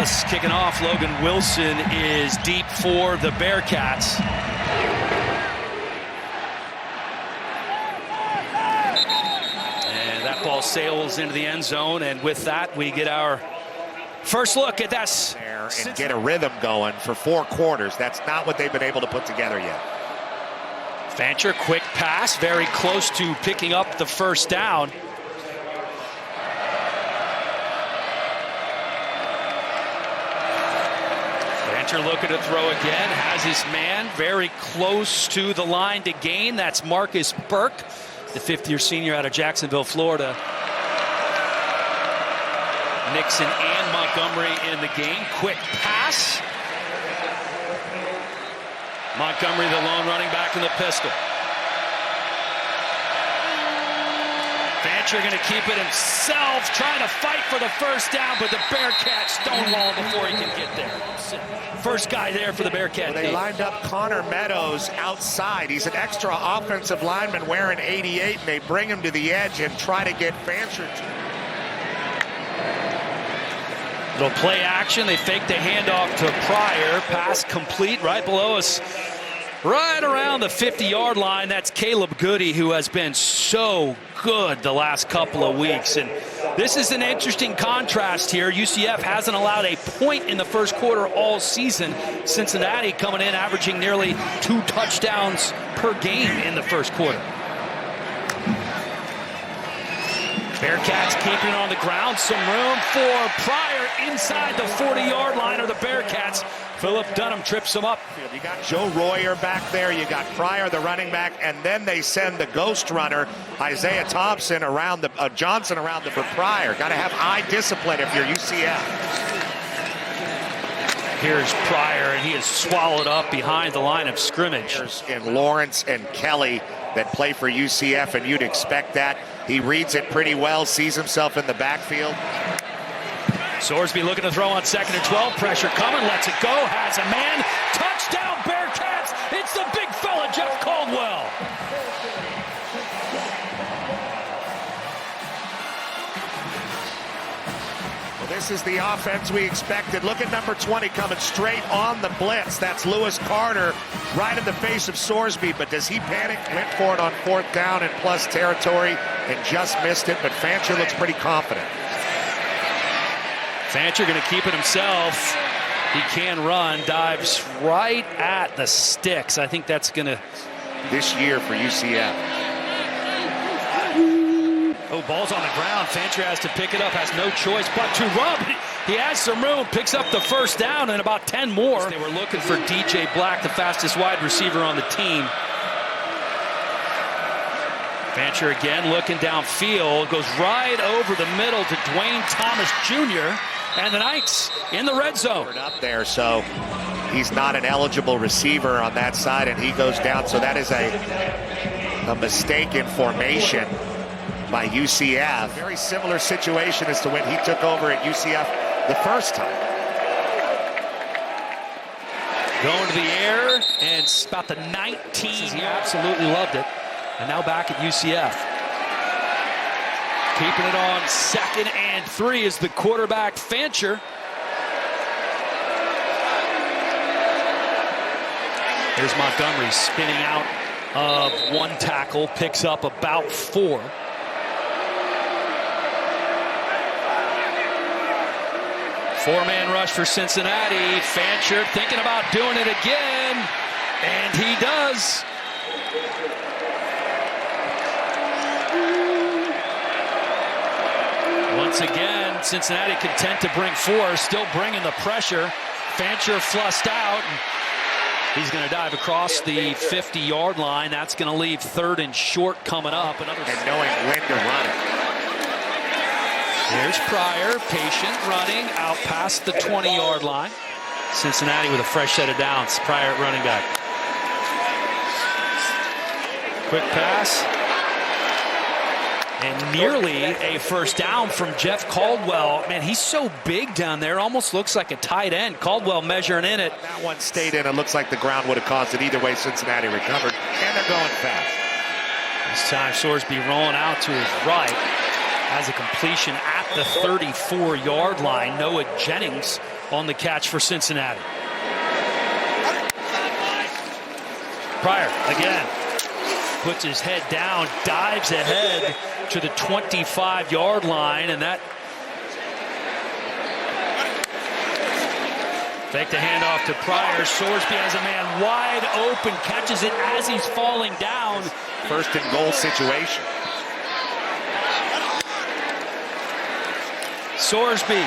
Dallas kicking off. Logan Wilson is deep for the Bearcats. And that ball sails into the end zone, and with that, we get our first look at that. And get a rhythm going for 4 quarters. That's not what they've been able to put together yet. Fancher, quick pass, very close to picking up the first down. Fancher looking to throw again, has his man very close to the line to gain. That's Marcus Burke, the 5th-year senior out of Jacksonville, Florida. Nixon and Montgomery in the game. Quick pass. Montgomery, the lone running back in the pistol. Fancher going to keep it himself, trying to fight for the first down, but the Bearcats stonewall before he can get there. First guy there for the Bearcats. Well, they lined up Connor Meadows outside. He's an extra offensive lineman wearing 88, and they bring him to the edge and try to get Fancher to. Little play action. They fake the handoff to Pryor. Pass complete right below us. Right around the 50-yard line. That's Caleb Goody, who has been so good the last couple of weeks. And this is an interesting contrast here. UCF hasn't allowed a point in the first quarter all season. Cincinnati coming in averaging nearly 2 touchdowns per game in the first quarter. Bearcats keeping it on the ground. Some room for Pryor inside the 40-yard line of the Bearcats. Philip Dunham trips him up. You got Joe Royer back there. You got Pryor, the running back, and then they send the ghost runner, Isaiah Thompson, around the Johnson around the for Pryor. Got to have eye discipline if you're UCF. Here's Pryor, and he is swallowed up behind the line of scrimmage. And Lawrence and Kelly that play for UCF, and you'd expect that. He reads it pretty well, sees himself in the backfield. Sorsby looking to throw on 2nd and 12. Pressure coming, lets it go, has a man. Touchdown Bearcats! It's the big fella, Jeff Caldwell. Well, this is the offense we expected. Look at number 20 coming straight on the blitz. That's Lewis Carter right in the face of Sorsby, but does he panic? Went for it on 4th down in plus territory and just missed it, but Fancher looks pretty confident. Fancher going to keep it himself. He can run, dives right at the sticks. I think that's going to... This year for UCF. Oh, ball's on the ground. Fancher has to pick it up, has no choice but to run. He has some room, picks up the first down and about 10 more. They were looking for DJ Black, the fastest wide receiver on the team. Fancher again looking downfield, goes right over the middle to Dwayne Thomas Jr., and the Knights in the red zone. Up there, so he's not an eligible receiver on that side, and he goes down. So that is a mistake in formation by UCF. Very similar situation as to when he took over at UCF the first time. Going to the air, and it's about the 19. He absolutely loved it. And now back at UCF. Keeping it on 2nd and 3 is the quarterback, Fancher. Here's Montgomery spinning out of 1 tackle, picks up about 4. Four-man rush for Cincinnati. Fancher thinking about doing it again, and he does. Once again, Cincinnati content to bring 4, still bringing the pressure. Fancher flussed out. He's going to dive across the 50-yard line. That's going to leave 3rd and short coming up. And knowing when to run it. Here's Pryor, patient, running out past the 20-yard line. Cincinnati with a fresh set of downs. Pryor at running back. Quick pass. And nearly a first down from Jeff Caldwell. Man, he's so big down there, almost looks like a tight end. Caldwell measuring in it. That one stayed in. It looks like the ground would have caused it. Either way, Cincinnati recovered, and they're going fast. This time, Sorsby rolling out to his right. Has a completion at the 34-yard line. Noah Jennings on the catch for Cincinnati. Pryor again puts his head down, dives ahead to the 25-yard line, and that fake the handoff to Pryor. Sorsby has a man wide open, catches it as he's falling down. First and goal situation. Sorsby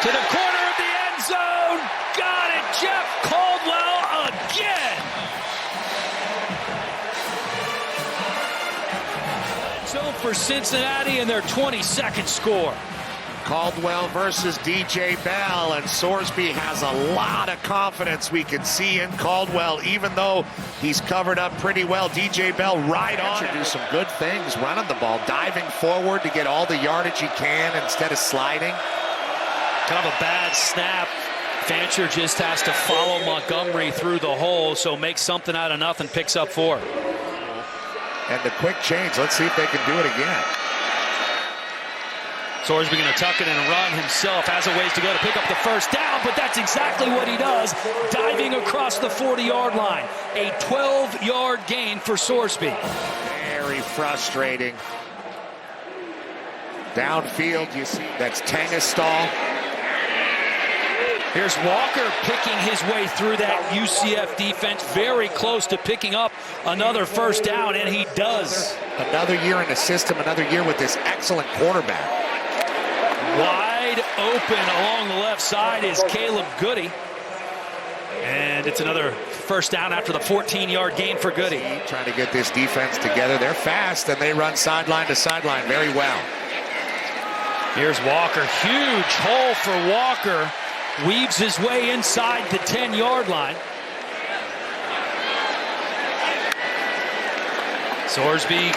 to the corner of the end zone. Got it, Jeff Caldwell again. So for Cincinnati and their 22nd score. Caldwell versus DJ Bell, and Sorsby has a lot of confidence we can see in Caldwell, even though he's covered up pretty well. DJ Bell right on it. Do some good things running the ball, diving forward to get all the yardage he can instead of sliding. Kind of a bad snap. Fancher just has to follow Montgomery through the hole, so makes something out of nothing, picks up 4. And the quick change, let's see if they can do it again. Sorsby going to tuck it and run himself. Has a ways to go to pick up the first down, but that's exactly what he does, diving across the 40-yard line. A 12-yard gain for Sorsby. Very frustrating. Downfield, you see, that's Tangenstall. Here's Walker picking his way through that UCF defense, very close to picking up another first down, and he does. Another year in the system, another year with this excellent quarterback. Wide open along the left side is Caleb Goody. And it's another first down after the 14-yard gain for Goody. Trying to get this defense together. They're fast, and they run sideline to sideline very well. Here's Walker. Huge hole for Walker. Weaves his way inside the 10-yard line. Sorsby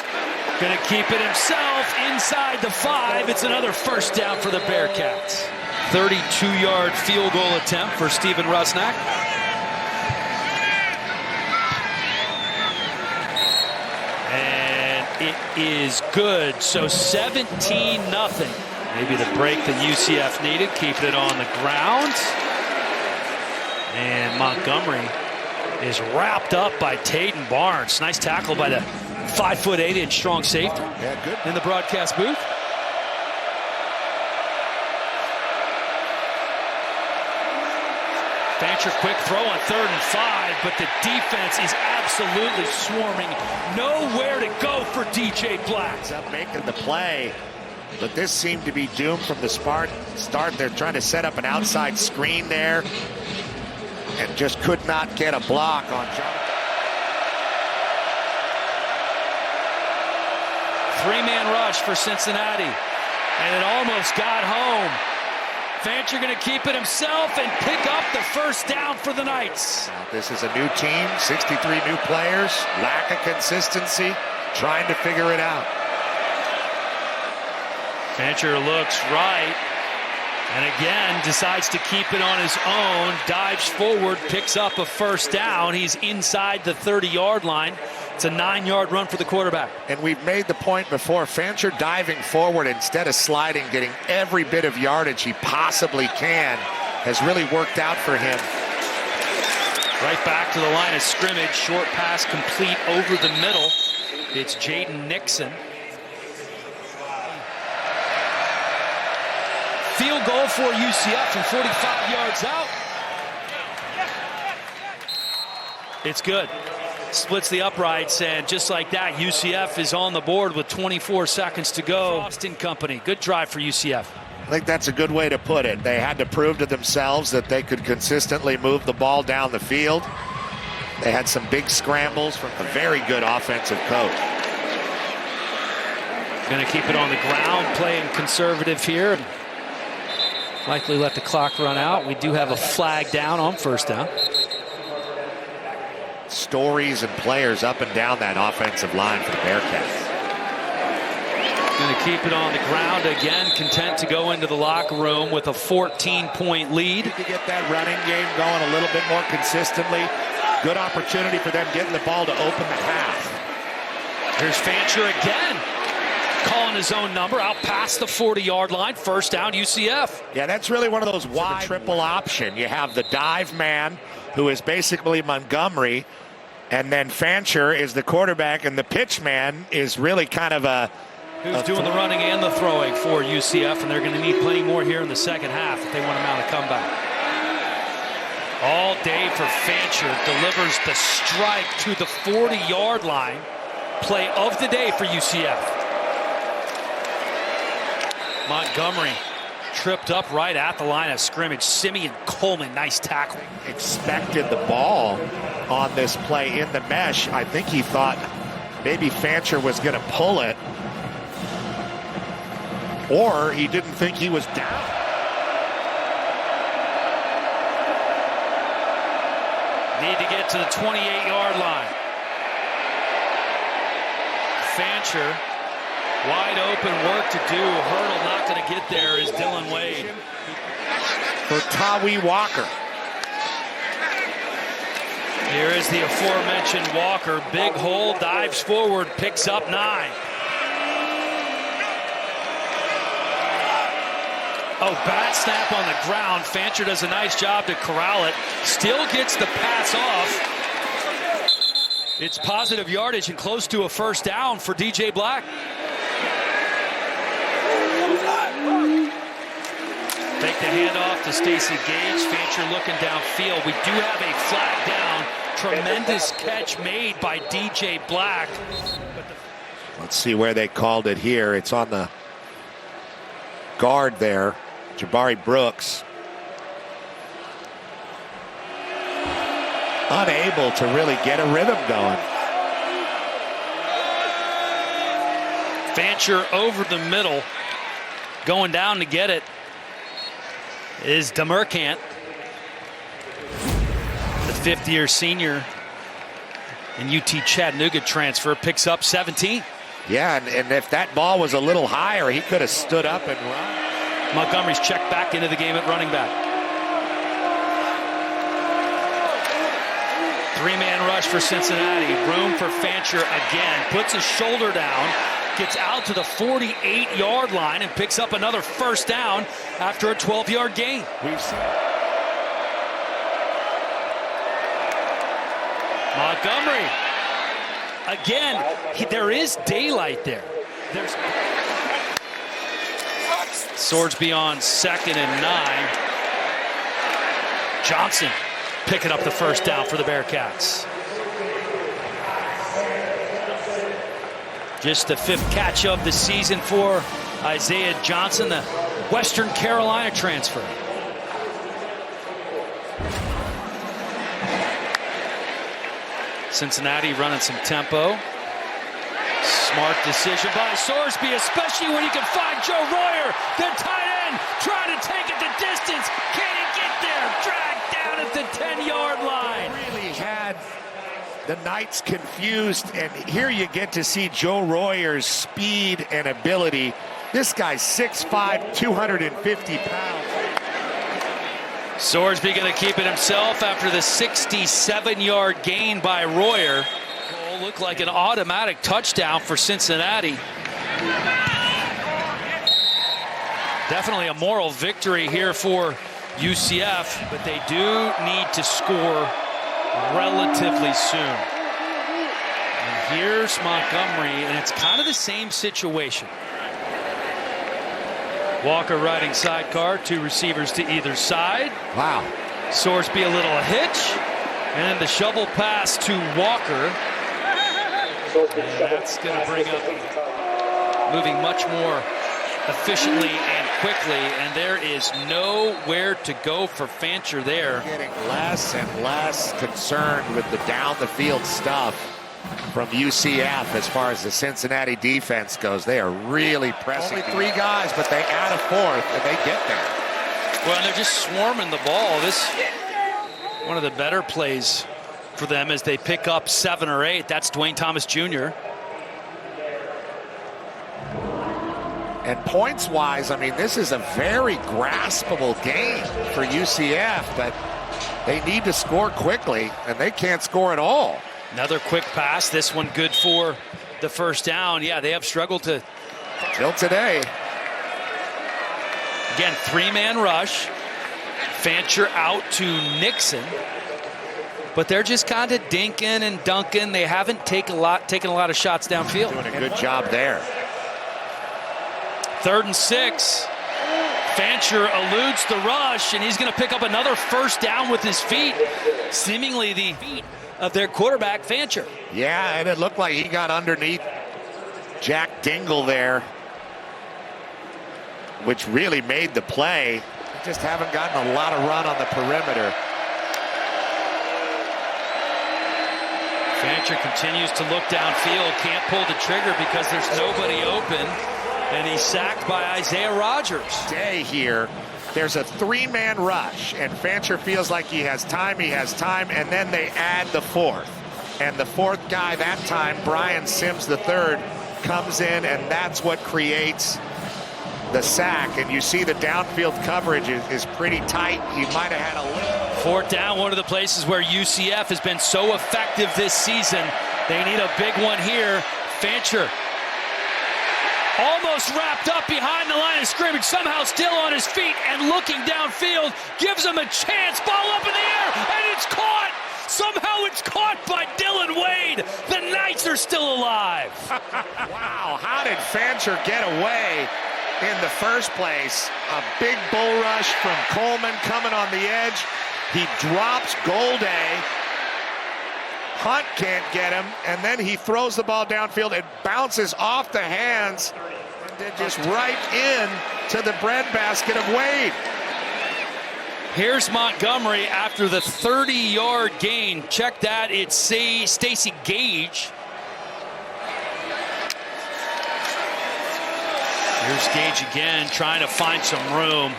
going to keep it himself inside the 5. It's another first down for the Bearcats. 32-yard field goal attempt for Steven Rusnak. And it is good. So 17-0. Maybe the break that UCF needed, keeping it on the ground. And Montgomery is wrapped up by Taden Barnes. Nice tackle by the 5'8" strong safety. Yeah, good. In the broadcast booth. Fancher quick throw on 3rd and 5, but the defense is absolutely swarming. Nowhere to go for DJ Black. He's up making the play, but this seemed to be doomed from the start. They're trying to set up an outside screen there and just could not get a block on Jonathan. 3-man rush for Cincinnati, and it almost got home. Fancher going to keep it himself and pick up the first down for the Knights. Now, this is a new team, 63 new players, lack of consistency, trying to figure it out. Fancher looks right, and again decides to keep it on his own, dives forward, picks up a first down. He's inside the 30-yard line. It's a 9-yard run for the quarterback. And we've made the point before, Fancher diving forward instead of sliding, getting every bit of yardage he possibly can, has really worked out for him. Right back to the line of scrimmage, short pass complete over the middle. It's Jaden Nixon. Field goal for UCF from 45 yards out. It's good. Splits the uprights, and just like that, UCF is on the board with 24 seconds to go. Austin Company, good drive for UCF. I think that's a good way to put it. They had to prove to themselves that they could consistently move the ball down the field. They had some big scrambles from a very good offensive coach. Going to keep it on the ground, playing conservative here. Likely let the clock run out. We do have a flag down on first down. Stories and players up and down that offensive line for the Bearcats. Going to keep it on the ground again, content to go into the locker room with a 14-point lead. To get that running game going a little bit more consistently. Good opportunity for them getting the ball to open the half. Here's Fancher again. calling his own number out past the 40-yard line. First down, UCF. Yeah, that's really one of those wide triple option. You have the dive man, who is basically Montgomery, and then Fancher is the quarterback, and the pitch man is really kind of who's doing the running and the throwing for UCF, and they're going to need plenty more here in the second half if they want to mount a comeback. All day for Fancher, delivers the strike to the 40-yard line. Play of the day for UCF. Montgomery tripped up right at the line of scrimmage. Simeon Coleman, nice tackle. Expected the ball on this play in the mesh. I think he thought maybe Fancher was going to pull it, or he didn't think he was down. Need to get to the 28-yard line. Fancher, wide open, work to do. Hurdle not going to get there is Dylan Wade. For Tawi Walker. Here is the aforementioned Walker. Big hole, dives forward, picks up 9. Oh, bad snap on the ground. Fancher does a nice job to corral it. Still gets the pass off. It's positive yardage and close to a first down for DJ Black. Take the handoff to Stacey Gage. Fancher looking downfield. We do have a flag down. Tremendous catch made by DJ Black. Let's see where they called it here. It's on the guard there, Jabari Brooks. Unable to really get a rhythm going. Fancher over the middle. Going down to get it is Demercant, the fifth-year senior and UT Chattanooga transfer, picks up 17. Yeah, and if that ball was a little higher, he could have stood up and run. Montgomery's checked back into the game at running back. Three-man rush for Cincinnati. Room for Fancher again. Puts his shoulder down. Gets out to the 48-yard line and picks up another first down after a 12-yard gain. We've seen Montgomery. Again, there is daylight there. There's Sorsby on 2nd and 9. Johnson picking up the first down for the Bearcats. Just the 5th catch of the season for Isaiah Johnson, the Western Carolina transfer. Cincinnati running some tempo. Smart decision by Sorsby, especially when you can find Joe Royer, the tight end, trying to take it the distance. Can he get there? Dragged down at the 10-yard line. Really had the Knights confused, and here you get to see Joe Royer's speed and ability. This guy's 6'5", 250 pounds. Sorsby going to keep it himself after the 67-yard gain by Royer. Goal looked like an automatic touchdown for Cincinnati. Definitely a moral victory here for UCF, but they do need to score relatively soon. And here's Montgomery, and it's kind of the same situation. Walker riding sidecar, 2 receivers to either side. Wow. Sorsby a little hitch, and the shovel pass to Walker. And that's going to bring up moving much more efficiently and quickly, and there is nowhere to go for Fancher there. Getting less and less concerned with the down the field stuff from UCF as far as the Cincinnati defense goes. They are really pressing. Only 3 guys, but they add a 4th and they get there. Well, and they're just swarming the ball. This one of the better plays for them as they pick up 7 or 8. That's Dwayne Thomas Jr. And points-wise, I mean, this is a very graspable game for UCF, but they need to score quickly, and they can't score at all. Another quick pass. This one good for the first down. Yeah, they have struggled to Till today. Again, three-man rush. Fancher out to Nixon. But they're just kind of dinking and dunking. They haven't taken a lot of shots downfield. Doing a good job there. 3rd and 6. Fancher eludes the rush, and he's going to pick up another first down with his feet. Seemingly the feet of their quarterback, Fancher. Yeah, and it looked like he got underneath Jack Dingle there, which really made the play. They just haven't gotten a lot of run on the perimeter. Fancher continues to look downfield, can't pull the trigger because there's nobody open, and he's sacked by Isaiah Rodgers. Day here, there's a three-man rush, and Fancher feels like he has time, and then they add the fourth. And the fourth guy that time, Brian Sims III, comes in, and that's what creates the sack. And you see the downfield coverage is pretty tight. He might have had a little. 4th down, one of the places where UCF has been so effective this season. They need a big one here. Fancher almost wrapped up behind the line of scrimmage, somehow still on his feet and looking downfield, gives him a chance, ball up in the air, and it's caught! Somehow it's caught by Dylan Wade. The Knights are still alive. Wow, how did Fancher get away in the first place? A big bull rush from Coleman coming on the edge. He drops Golday. Hunt can't get him, and then he throws the ball downfield. It bounces off the hands and then just right in to the breadbasket of Wade. Here's Montgomery after the 30-yard gain. Check that. It's Stacy Gage. Here's Gage again, trying to find some room.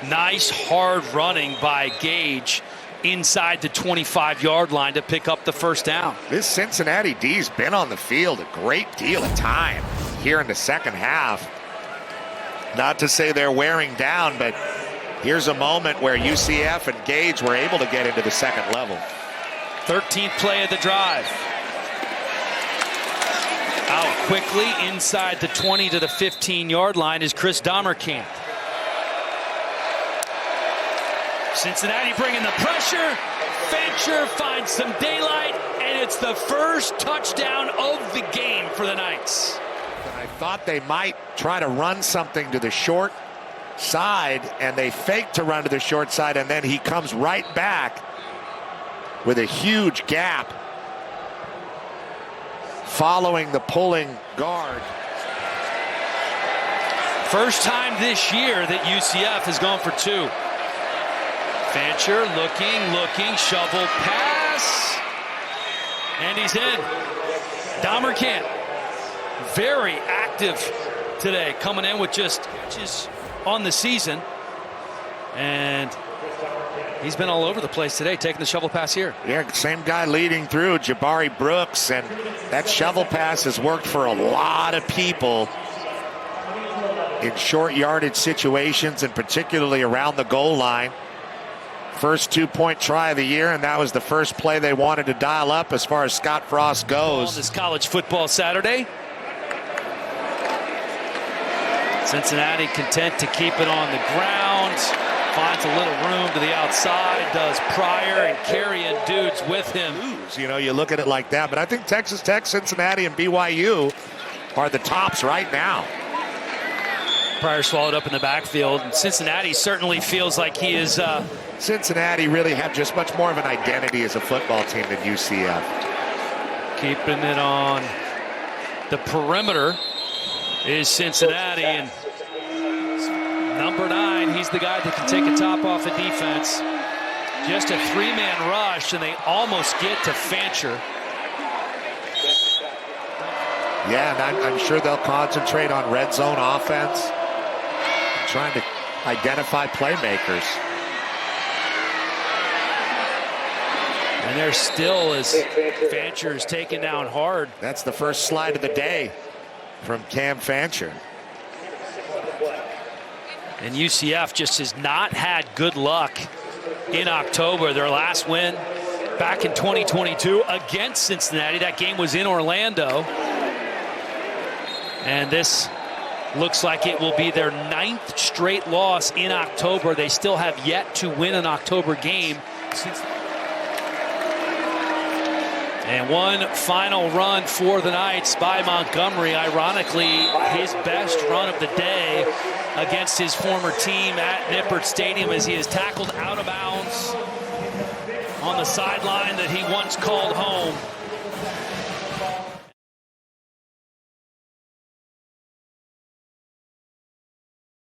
Nice hard running by Gage inside the 25-yard line to pick up the first down. This Cincinnati D's been on the field a great deal of time here in the second half. Not to say they're wearing down, but here's a moment where UCF and Gage were able to get into the second level. 13th play of the drive. Out quickly inside the 20 to the 15-yard line is Chris Dahmerkamp. Cincinnati bringing the pressure. Fancher finds some daylight, and it's the first touchdown of the game for the Knights. I thought they might try to run something to the short side, and they fake to run to the short side, and then he comes right back with a huge gap following the pulling guard. First time this year that UCF has gone for 2. Fancher looking, shovel pass, and he's in. Dahmerkamp, very active today, coming in with just catches on the season, and he's been all over the place today, taking the shovel pass here. Yeah, same guy leading through, Jabari Brooks, and that shovel pass has worked for a lot of people in short yardage situations, and particularly around the goal line. First 2-point try of the year, and that was the first play they wanted to dial up as far as Scott Frost goes. On this college football Saturday. Cincinnati content to keep it on the ground. Finds a little room to the outside. Does Pryor and carrying dudes with him. You know, you look at it like that, but I think Texas Tech, Cincinnati, and BYU are the tops right now. Pryor swallowed up in the backfield. And Cincinnati certainly feels like he is... Cincinnati really have just much more of an identity as a football team than UCF. Keeping it on the perimeter is Cincinnati, and number 9, he's the guy that can take a top off a defense. Just a 3-man rush, and they almost get to Fancher. Yeah, and I'm sure they'll concentrate on red zone offense, trying to identify playmakers. And there still is Fancher is taken down hard. That's the first slide of the day from Cam Fancher. And UCF just has not had good luck in October. Their last win back in 2022 against Cincinnati. That game was in Orlando. And this Looks like it will be their 9th straight loss in October. They still have yet to win an October game. And one final run for the Knights by Montgomery. Ironically, his best run of the day against his former team at Nippert Stadium, as he is tackled out of bounds on the sideline that he once called home.